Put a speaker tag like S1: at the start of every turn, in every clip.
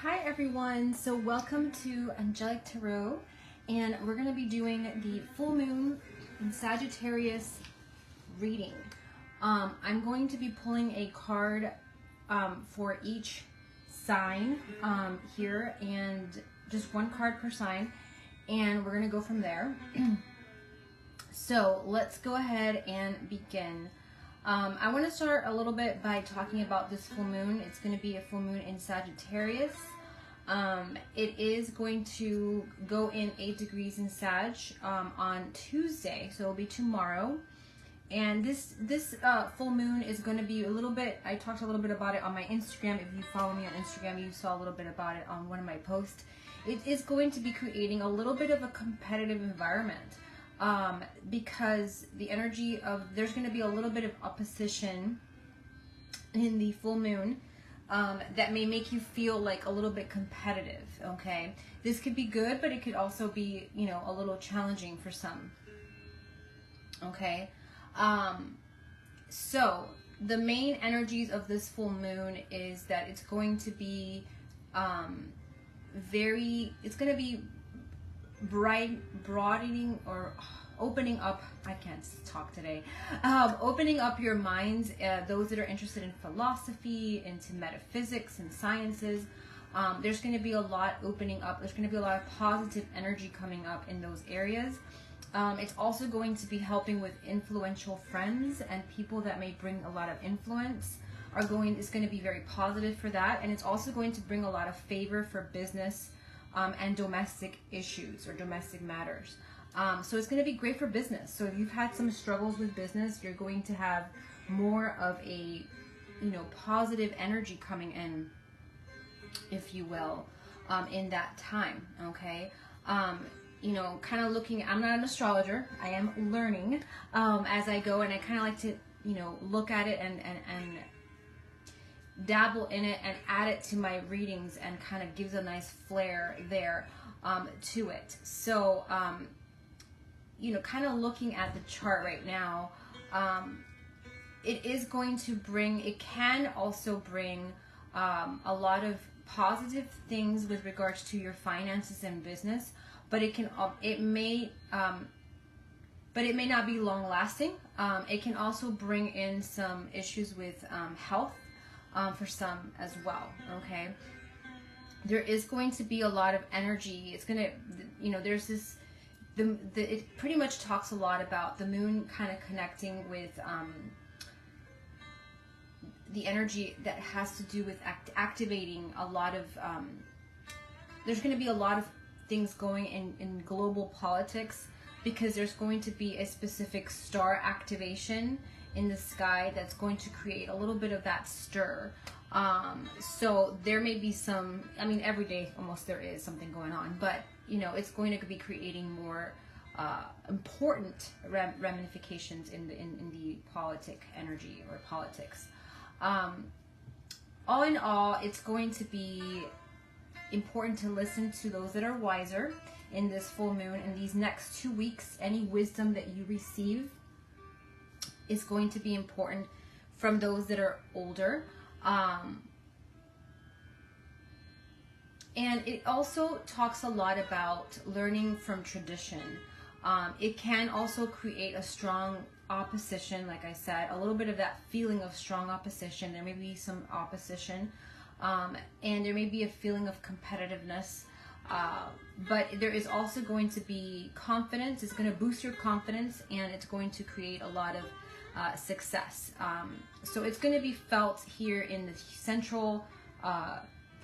S1: Hi everyone, so welcome to Angelictarot, and we're going to be doing the full moon in Sagittarius reading. I'm going to be pulling a card for each sign here, and just one card per sign, and we're going to go from there. So let's go ahead and begin. I want to start a little bit by talking about this full moon. It's going to be a full moon in Sagittarius. It is going to go in 8 degrees in Sag on Tuesday, so it'll be tomorrow. And this full moon is going to be a little bit, I talked a little bit about it on my Instagram. If you follow me on Instagram, you saw a little bit about it on one of my posts. It is going to be creating a little bit of a competitive environment. Because the energy of, there's going to be a little bit of opposition in the full moon that may make you feel like a little bit competitive, okay? This could be good, but it could also be, you know, a little challenging for some, okay? So the main energies of this full moon is that it's going to be it's going to be broadening or opening up, I can't talk today, opening up your minds, those that are interested in philosophy, into metaphysics and sciences. There's going to be a lot opening up. There's going to be a lot of positive energy coming up in those areas. It's also going to be helping with influential friends and people that may bring a lot of influence. It's going to be very positive for that, and it's also going to bring a lot of favor for business and domestic issues or domestic matters. So it's going to be great for business. So if you've had some struggles with business, you're going to have more of a, you know, positive energy coming in, if you will, in that time, okay? You know, kind of looking, I'm not an astrologer. I am learning as I go, and I kind of like to, you know, look at it and dabble in it and add it to my readings, and kind of gives a nice flair there to it. So, you know, kind of looking at the chart right now, it is going to bring, it can also bring a lot of positive things with regards to your finances and business, but it may not be long lasting. It can also bring in some issues with health for some as well, okay? There is going to be a lot of energy. It's going to, you know, there's this, it pretty much talks a lot about the moon kind of connecting with the energy that has to do with activating a lot of, there's going to be a lot of things going in global politics, because there's going to be a specific star activation in the sky that's going to create a little bit of that stir. So there may be some, I mean, every day almost there is something going on, but you know, it's going to be creating more important ramifications in the politic energy or politics. All in all, it's going to be important to listen to those that are wiser in this full moon. In these next 2 weeks, any wisdom that you receive is going to be important from those that are older. And it also talks a lot about learning from tradition. It can also create a strong opposition, like I said, a little bit of that feeling of strong opposition. There may be some opposition, and there may be a feeling of competitiveness. But there is also going to be confidence. It's going to boost your confidence, and it's going to create a lot of success. So it's going to be felt here in the central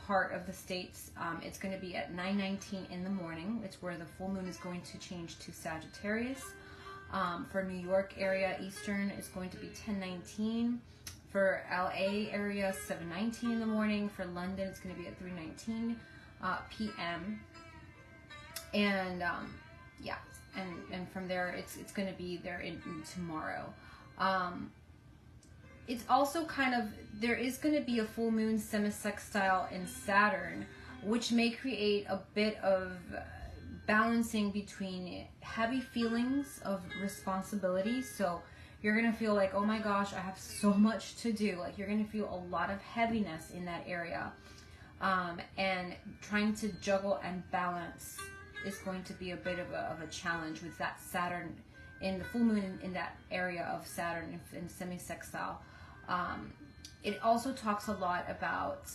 S1: part of the States. It's going to be at 9:19 in the morning. It's where the full moon is going to change to Sagittarius. For New York area Eastern, it's going to be 10:19. For LA area, 7:19 in the morning. For London, it's going to be at 3:19 p.m. And yeah, and from there, it's going to be there in tomorrow. It's also kind of, there is going to be a full moon semi-sextile in Saturn, which may create a bit of balancing between heavy feelings of responsibility. So you're going to feel like, oh my gosh, I have so much to do. Like, you're going to feel a lot of heaviness in that area. and trying to juggle and balance is going to be a bit of a challenge with that Saturn in the full moon in that area of Saturn in semi-sextile. It also talks a lot about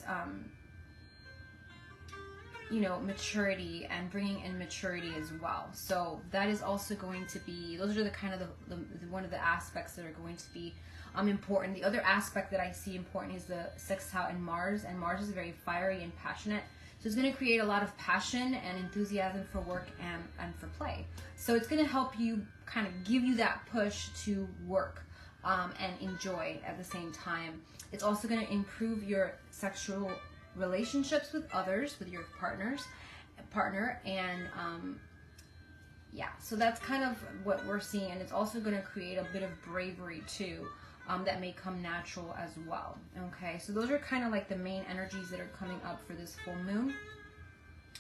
S1: you know, maturity and bringing in maturity as well. So that is also going to be, those are the kind of the one of the aspects that are going to be important. The other aspect that I see important is the sextile in Mars, and Mars is very fiery and passionate. So it's going to create a lot of passion and enthusiasm for work and for play. So it's going to help you kind of give you that push to work and enjoy at the same time. It's also going to improve your sexual relationships with others, with your partner, and yeah, so that's kind of what we're seeing. And it's also going to create a bit of bravery too, that may come natural as well. Okay, so those are kind of like the main energies that are coming up for this full moon.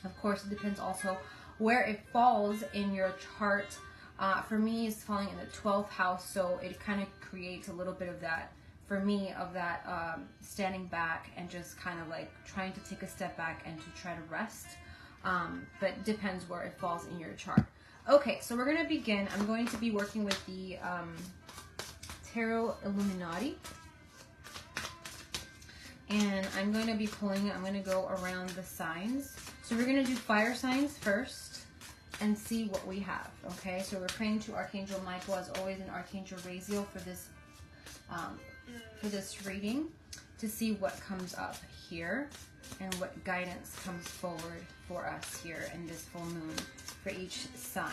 S1: Of course, it depends also where it falls in your chart. For me, it's falling in the 12th house, so it kind of creates a little bit of that, for me, of that standing back and just kind of like trying to take a step back and to try to rest. But it depends where it falls in your chart. Okay, so we're going to begin. I'm going to be working with the Tarot Illuminati. And I'm going to be pulling, I'm going to go around the signs. So we're going to do fire signs first and see what we have. Okay, so we're praying to Archangel Michael, as always, and Archangel Raziel for this reading, to see what comes up here and what guidance comes forward for us here in this full moon for each sign.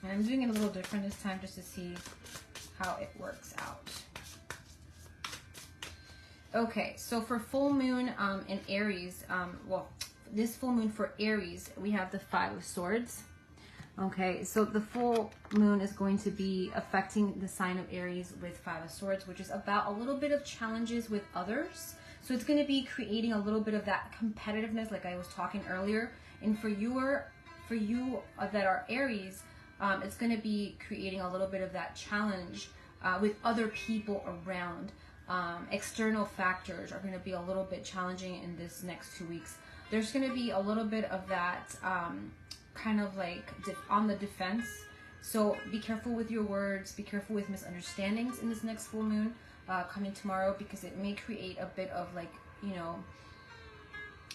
S1: And I'm doing it a little different this time just to see how it works out. Okay, so for full moon in Aries, well, this full moon for Aries, we have the 5 of Swords. Okay, so the full moon is going to be affecting the sign of Aries with 5 of Swords, which is about a little bit of challenges with others. So it's going to be creating a little bit of that competitiveness, like I was talking earlier. And for you that are Aries, it's going to be creating a little bit of that challenge with other people around. External factors are going to be a little bit challenging in this next 2 weeks. There's going to be a little bit of that kind of like on the defense. So be careful with your words, be careful with misunderstandings in this next full moon coming tomorrow, because it may create a bit of like, you know,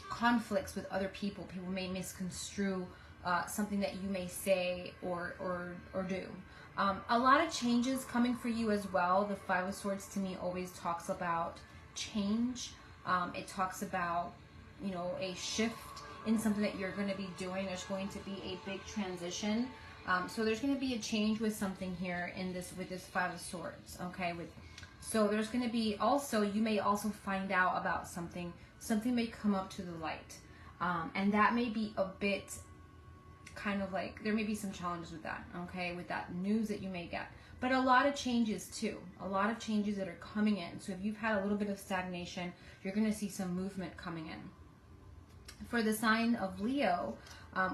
S1: conflicts with other people. People may misconstrue something that you may say or do. A lot of changes coming for you as well. The 5 of Swords to me always talks about change. It talks about, you know, a shift in something that you're going to be doing. There's going to be a big transition. So there's going to be a change with something here in this, with this 5 of Swords. Okay, so there's going to be also, you may also find out about something may come up to the light, and that may be a bit kind of like, there may be some challenges with that, okay, with that news that you may get. But a lot of changes too, a lot of changes that are coming in. So if you've had a little bit of stagnation, you're going to see some movement coming in. For the sign of Leo,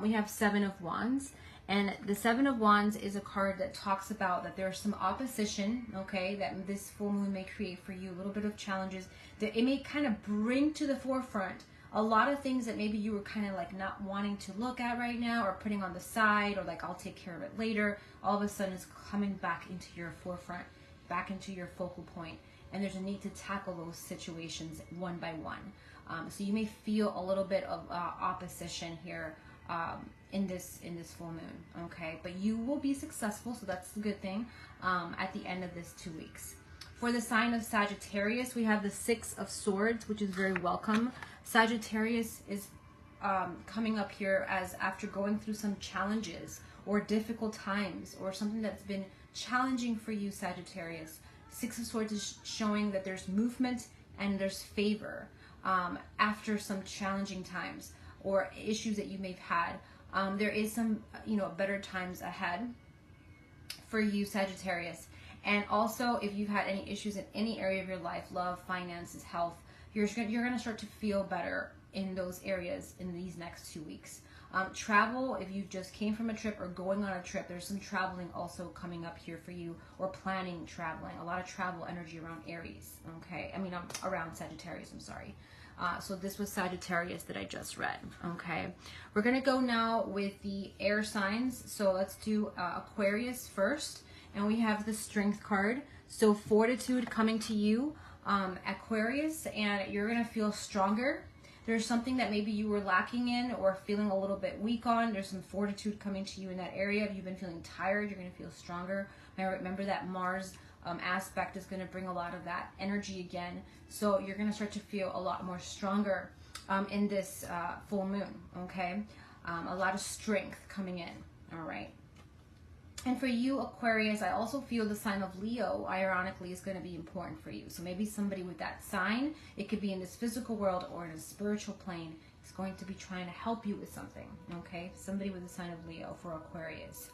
S1: we have 7 of Wands. And the 7 of Wands is a card that talks about that there's some opposition, okay, that this full moon may create for you, a little bit of challenges, that it may kind of bring to the forefront a lot of things that maybe you were kind of like not wanting to look at right now, or putting on the side, or like I'll take care of it later. All of a sudden it's coming back into your forefront, back into your focal point, and there's a need to tackle those situations one by one. So you may feel a little bit of opposition here in this full moon, okay? But you will be successful, so that's the good thing at the end of this 2 weeks. For the sign of Sagittarius, we have the 6 of Swords, which is very welcome. Sagittarius is coming up here as after going through some challenges or difficult times or something that's been challenging for you, Sagittarius. 6 of Swords is showing that there's movement and there's favor after some challenging times or issues that you may have had. There is some, you know, better times ahead for you, Sagittarius. And also, if you've had any issues in any area of your life, love, finances, health, you're going to start to feel better in those areas in these next 2 weeks. Travel, if you just came from a trip or going on a trip, there's some traveling also coming up here for you, or planning traveling. A lot of travel energy around Aries, okay? I mean, around Sagittarius, I'm sorry. So this was Sagittarius that I just read, okay? We're going to go now with the air signs. So let's do Aquarius first. And we have the Strength card. So fortitude coming to you, Aquarius, and you're going to feel stronger. There's something that maybe you were lacking in or feeling a little bit weak on. There's some fortitude coming to you in that area. If you've been feeling tired, you're going to feel stronger. Remember that Mars aspect is going to bring a lot of that energy again. So you're going to start to feel a lot more stronger in this full moon, okay? A lot of strength coming in, all right? And for you, Aquarius, I also feel the sign of Leo, ironically, is going to be important for you. So maybe somebody with that sign, it could be in this physical world or in a spiritual plane, is going to be trying to help you with something, okay? Somebody with the sign of Leo for Aquarius.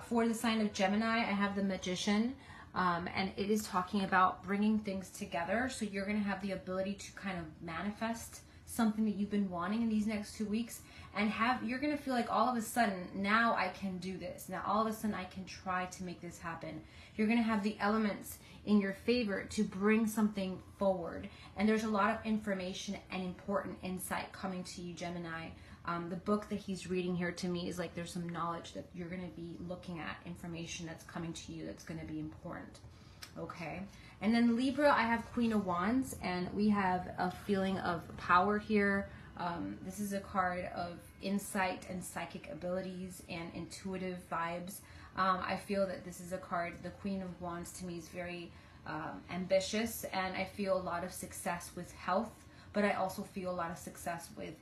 S1: For the sign of Gemini, I have the Magician, and it is talking about bringing things together. So you're going to have the ability to kind of manifest something that you've been wanting in these next 2 weeks, and you're going to feel like all of a sudden, now I can do this. Now all of a sudden I can try to make this happen. You're going to have the elements in your favor to bring something forward. And there's a lot of information and important insight coming to you, Gemini. The book that he's reading here to me is like there's some knowledge that you're going to be looking at, information that's coming to you that's going to be important. Okay. And then Libra, I have Queen of Wands, and we have a feeling of power here. This is a card of insight and psychic abilities and intuitive vibes. I feel that this is a card, the Queen of Wands to me is very ambitious, and I feel a lot of success with health, but I also feel a lot of success with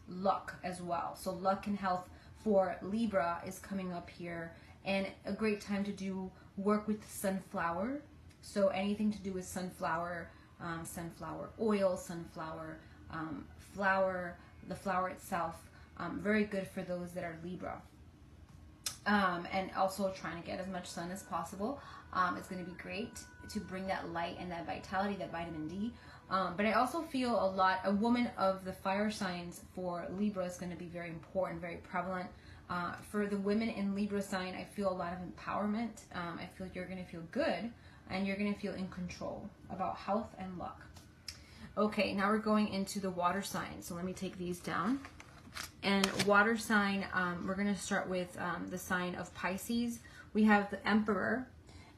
S1: luck as well. So luck and health for Libra is coming up here, and a great time to do work with sunflower. So anything to do with sunflower, sunflower oil, sunflower flower, the flower itself, very good for those that are Libra. And also trying to get as much sun as possible. It's going to be great to bring that light and that vitality, that vitamin D. But I also feel a woman of the fire signs for Libra is going to be very important, very prevalent. For the women in Libra sign, I feel a lot of empowerment. I feel you're going to feel good, and you're going to feel in control about health and luck. Okay, now we're going into the water sign. So let me take these down. And water sign, we're going to start with the sign of Pisces. We have the Emperor,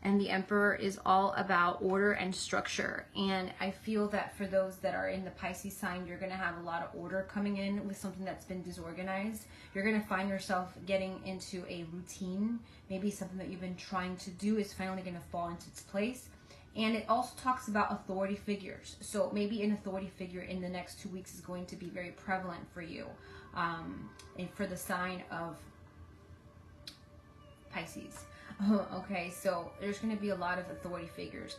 S1: and the Emperor is all about order and structure. And I feel that for those that are in the Pisces sign, you're going to have a lot of order coming in with something that's been disorganized. You're going to find yourself getting into a routine. Maybe something that you've been trying to do is finally going to fall into its place. And it also talks about authority figures. So maybe an authority figure in the next 2 weeks is going to be very prevalent for you. And for the sign of Pisces. Okay, so there's going to be a lot of authority figures.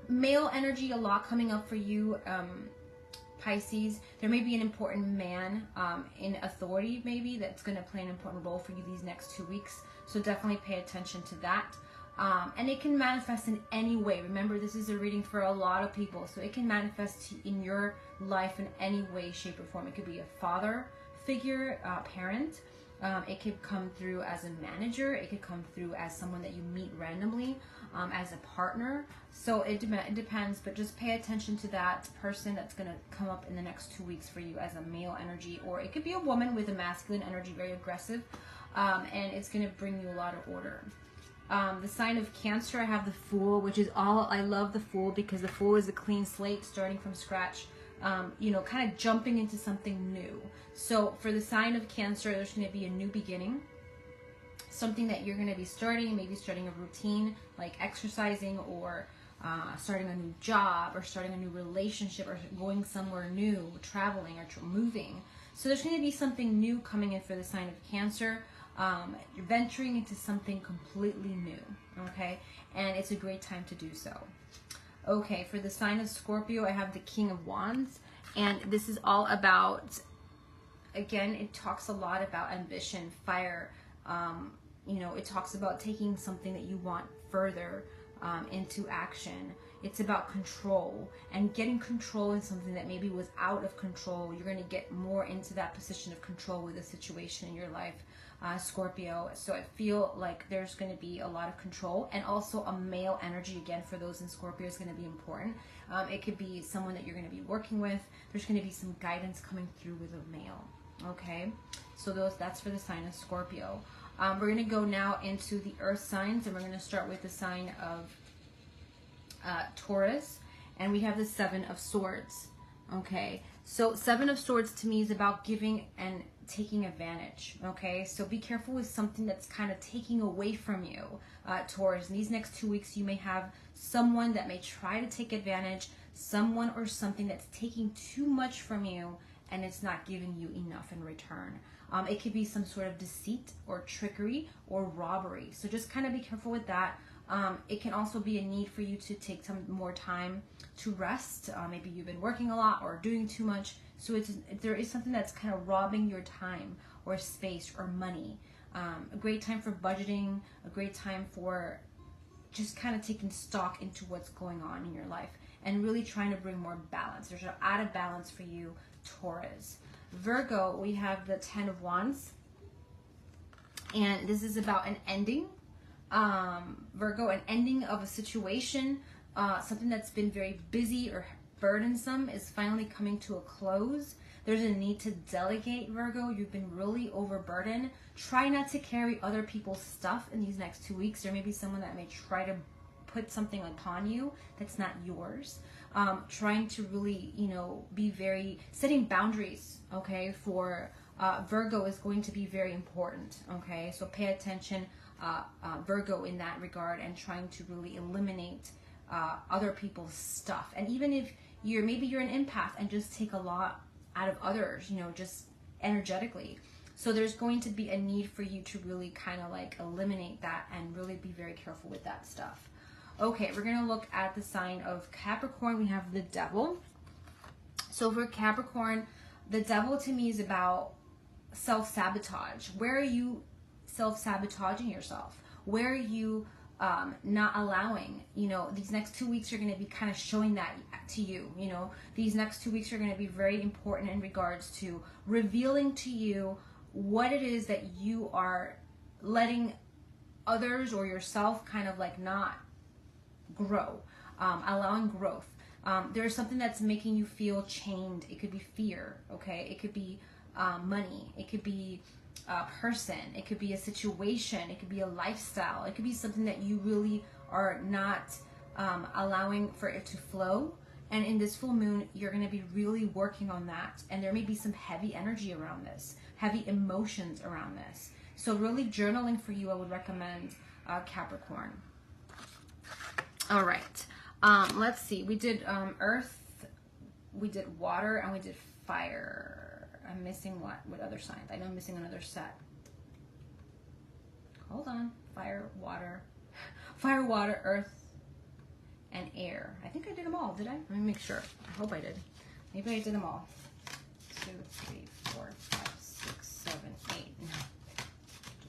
S1: Male energy, a lot coming up for you, Pisces. There may be an important man in authority, maybe, that's going to play an important role for you these next 2 weeks. So definitely pay attention to that. And it can manifest in any way. Remember, this is a reading for a lot of people, so it can manifest in your life in any way, shape, or form. It could be a father figure, parent. It could come through as a manager. It could come through as someone that you meet randomly, as a partner. So it depends, but just pay attention to that person that's going to come up in the next 2 weeks for you as a male energy, or it could be a woman with a masculine energy, very aggressive, and it's going to bring you a lot of order. The sign of Cancer, I have the Fool, which is I love the Fool because the Fool is a clean slate, starting from scratch, kind of jumping into something new. So for the sign of Cancer, there's going to be a new beginning, something that you're going to be starting, maybe starting a routine like exercising, or starting a new job, or starting a new relationship, or going somewhere new, traveling, or moving. So there's going to be something new coming in for the sign of Cancer. You're venturing into something completely new, okay? And it's a great time to do so. Okay, for the sign of Scorpio, I have the King of Wands, and this is all about, again, it talks a lot about ambition, fire. It talks about taking something that you want further into action. It's about control and getting control in something that maybe was out of control. You're going to get more into that position of control with a situation in your life, Scorpio. So I feel like there's going to be a lot of control, and also a male energy again for those in Scorpio is going to be important. It could be someone that you're going to be working with. There's going to be some guidance coming through with a male. Okay, so that's for the sign of Scorpio. We're going to go now into the earth signs, and we're going to start with the sign of Taurus, and we have the Seven of Swords. Okay, so Seven of Swords to me is about giving and taking advantage. Okay, so be careful with something that's kind of taking away from you, Taurus. In these next 2 weeks, you may have someone that may try to take advantage, someone or something that's taking too much from you, and it's not giving you enough in return. It could be some sort of deceit or trickery or robbery. So just kind of be careful with that. It can also be a need for you to take some more time to rest. Maybe you've been working a lot or doing too much. So there is something that's kind of robbing your time or space or money. A great time for budgeting, a great time for just kind of taking stock into what's going on in your life and really trying to bring more balance. There's an out of balance for you, Taurus. Virgo, we have the Ten of Wands, and this is about an ending. Virgo, an ending of a situation, something that's been very busy or burdensome is finally coming to a close. There's a need to delegate, Virgo. You've been really overburdened. Try not to carry other people's stuff in these next 2 weeks. There may be someone that may try to put something upon you that's not yours. Trying to really, be very, setting boundaries, okay, for Virgo is going to be very important, okay? So pay attention, Virgo, in that regard, and trying to really eliminate other people's stuff. And even if maybe you're an empath and just take a lot out of others, just energetically. So there's going to be a need for you to really kind of like eliminate that and really be very careful with that stuff. Okay, we're going to look at the sign of Capricorn. We have the Devil. So for Capricorn, the Devil to me is about self-sabotage. Where are you self-sabotaging yourself? Where are you not allowing, these next 2 weeks are going to be kind of showing that to you. These next 2 weeks are going to be very important in regards to revealing to you what it is that you are letting others or yourself kind of like not grow, allowing growth. There's something that's making you feel chained. It could be fear, okay? It could be money. It could be a person. It could be a situation. It could be a lifestyle. It could be something that you really are not allowing for it to flow. And in this full moon, you're going to be really working on that. And there may be some heavy energy around this, heavy emotions around this. So really journaling for you, I would recommend, Capricorn. All right. Let's see. We did earth, we did water, and we did fire. I'm missing what other signs? I know I'm missing another set. Hold on. Fire, water, earth, and air. I think I did them all. Did I? Let me make sure. I hope I did. Maybe I did them all. 2, 3, 4, 5, 6, 7, 8.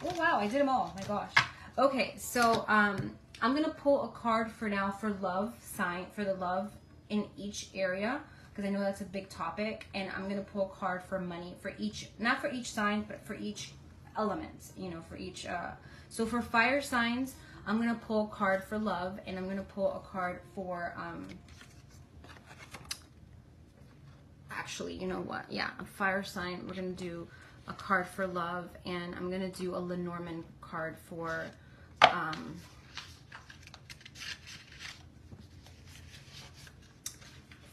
S1: Oh wow, I did them all. My gosh. Okay, so I'm gonna pull a card for now for love sign, for the love in each area, because I know that's a big topic, and I'm gonna pull a card for money for each, not for each sign, but for each element, for each. So for fire signs, I'm gonna pull a card for love, and I'm gonna pull a card for actually, you know what? Yeah, a fire sign. We're gonna do a card for love, and I'm gonna do a Lenormand card for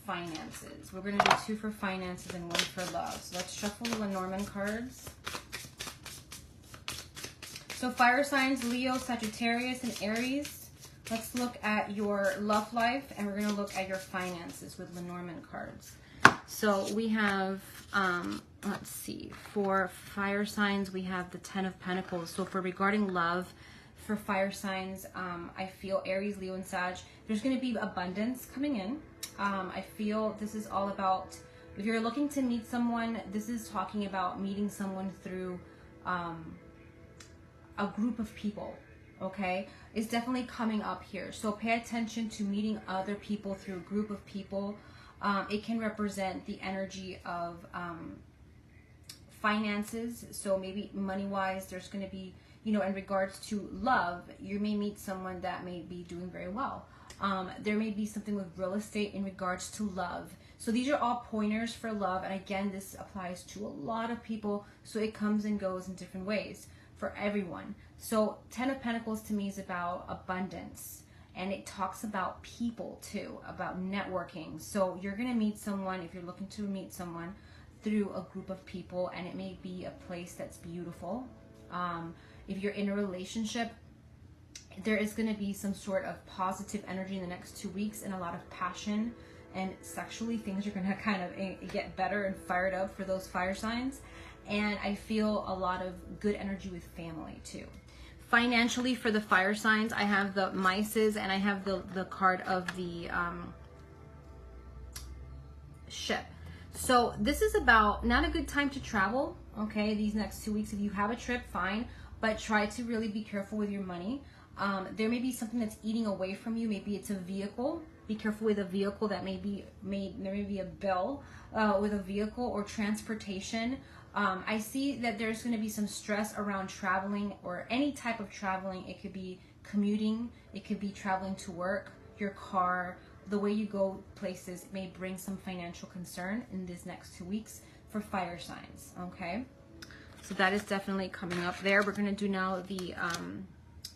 S1: finances. We're going to do 2 for finances and 1 for love. So let's shuffle the Lenormand cards. So fire signs, Leo, Sagittarius, and Aries. Let's look at your love life, and we're going to look at your finances with Lenormand cards. So we have, let's see, for fire signs, we have the 10 of Pentacles. So for regarding love, for fire signs, I feel Aries, Leo, and Sag, there's going to be abundance coming in. I feel this is all about, if you're looking to meet someone, this is talking about meeting someone through a group of people, okay, is definitely coming up here. So pay attention to meeting other people through a group of people. It can represent the energy of finances. So maybe money-wise, there's going to be, you know, in regards to love, you may meet someone that may be doing very well. There may be something with real estate in regards to love. So these are all pointers for love. And again, this applies to a lot of people. So it comes and goes in different ways for everyone. So 10 of Pentacles to me is about abundance. And it talks about people too, about networking. So you're going to meet someone, if you're looking to meet someone, through a group of people. And it may be a place that's beautiful. If you're in a relationship, there is going to be some sort of positive energy in the next 2 weeks and a lot of passion. And sexually, things are going to kind of get better and fired up for those fire signs. And I feel a lot of good energy with family too. Financially, for the fire signs, I have the mices and I have the card of the ship. So this is about not a good time to travel, okay, these next 2 weeks. If you have a trip, fine, but try to really be careful with your money. There may be something that's eating away from you. Maybe it's a vehicle. Be careful with a vehicle that may be there may be a bill with a vehicle or transportation. I see that there's going to be some stress around traveling or any type of traveling. It could be commuting. It could be traveling to work, your car, the way you go places may bring some financial concern in these next 2 weeks for fire signs, okay? So that is definitely coming up there. We're going to do now the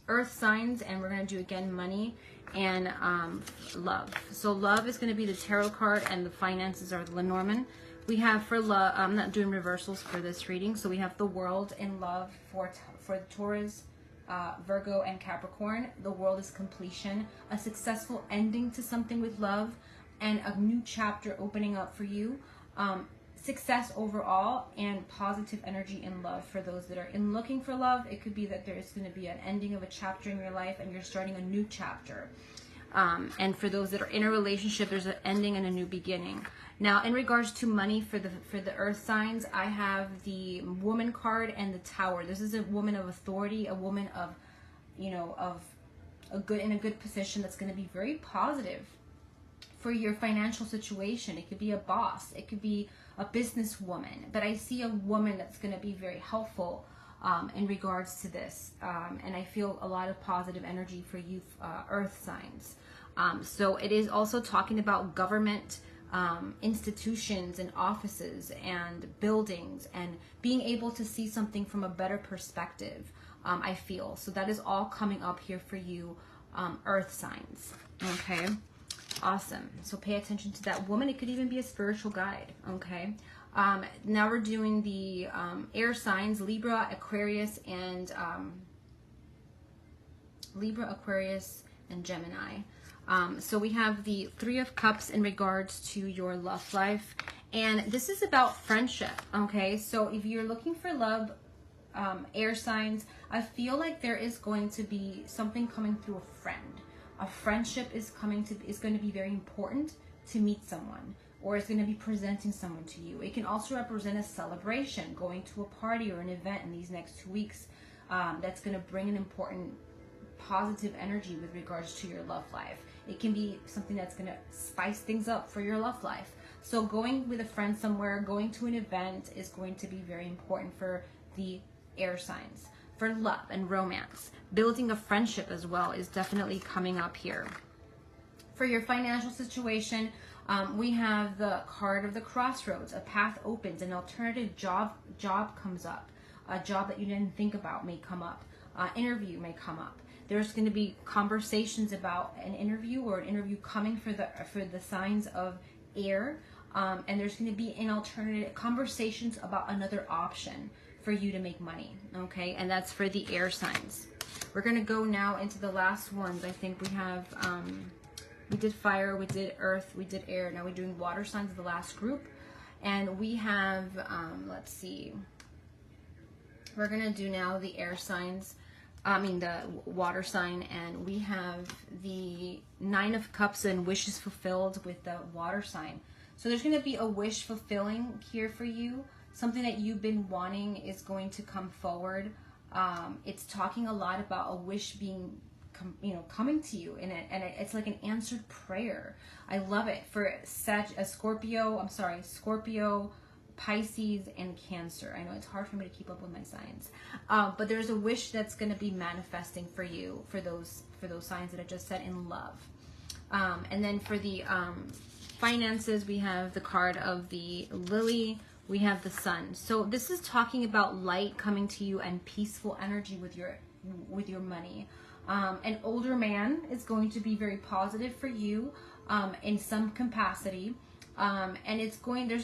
S1: earth signs, and we're going to do again money and love. So love is going to be the tarot card, and the finances are the Lenormand. We have for love, I'm not doing reversals for this reading, so we have the world in love for Taurus, Virgo, and Capricorn. The world is completion, a successful ending to something with love, and a new chapter opening up for you. Success overall and positive energy in love for those that are in looking for love. It could be that there is going to be an ending of a chapter in your life and you're starting a new chapter. And for those that are in a relationship, there's an ending and a new beginning. Now, in regards to money for the earth signs, I have the woman card and the tower. This is a woman of authority, a woman of, you know, of a good position that's going to be very positive for your financial situation. It could be a boss, it could be a businesswoman, but I see a woman that's going to be very helpful in regards to this, and I feel a lot of positive energy for you earth signs. So it is also talking about government, institutions and offices and buildings, and being able to see something from a better perspective, I feel. So that is all coming up here for you earth signs, okay? Awesome. So pay attention to that woman. It could even be a spiritual guide, okay? Now we're doing the air signs, Libra, Aquarius, and Gemini. So we have the Three of Cups in regards to your love life. And this is about friendship, okay? So if you're looking for love, air signs, I feel like there is going to be something coming through a friend. A friendship is going to be very important to meet someone, or is going to be presenting someone to you. It can also represent a celebration, going to a party or an event in these next 2 weeks. That's going to bring an important positive energy with regards to your love life. It can be something that's going to spice things up for your love life. So going with a friend somewhere, going to an event is going to be very important for the air signs. For love and romance, building a friendship as well is definitely coming up here. For your financial situation, we have the card of the crossroads. A path opens, an alternative job comes up. A job that you didn't think about may come up. Interview may come up. There's going to be conversations about an interview or an interview coming for the signs of air, and there's going to be an alternative conversations about another option for you to make money, okay? And that's for the air signs. We're going to go now into the last ones. I think we have, we did fire, we did earth, we did air. Now we're doing water signs, the last group. And we have, let's see, we're going to do now the air signs, the water sign, and we have the Nine of Cups and wishes fulfilled with the water sign. So there's going to be a wish fulfilling here for you. Something that you've been wanting is going to come forward. It's talking a lot about a wish being coming to you, and it's like an answered prayer. I love it for Scorpio, Pisces, and Cancer. I know it's hard for me to keep up with my signs, but there's a wish that's going to be manifesting for you for those signs that I just said in love. And then for the finances, we have the card of the Lily. We have the Sun. So this is talking about light coming to you and peaceful energy with your money. An older man is going to be very positive for you in some capacity, and there's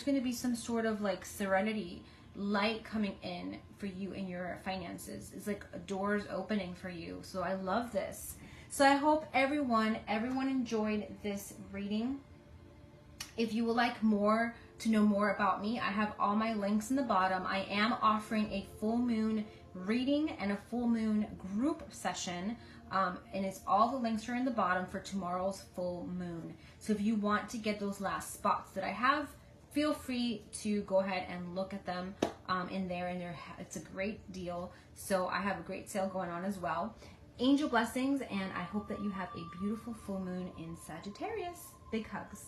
S1: going to be some sort of like serenity, light coming in for you in your finances. It's like doors opening for you. So I love this. So I hope everyone enjoyed this reading. If you would like to know more about me, I have all my links in the bottom. I am offering a full moon reading and a full moon group session. And all the links are in the bottom for tomorrow's full moon. So if you want to get those last spots that I have, feel free to go ahead and look at them in there. And it's a great deal. So I have a great sale going on as well. Angel blessings, and I hope that you have a beautiful full moon in Sagittarius. Big hugs.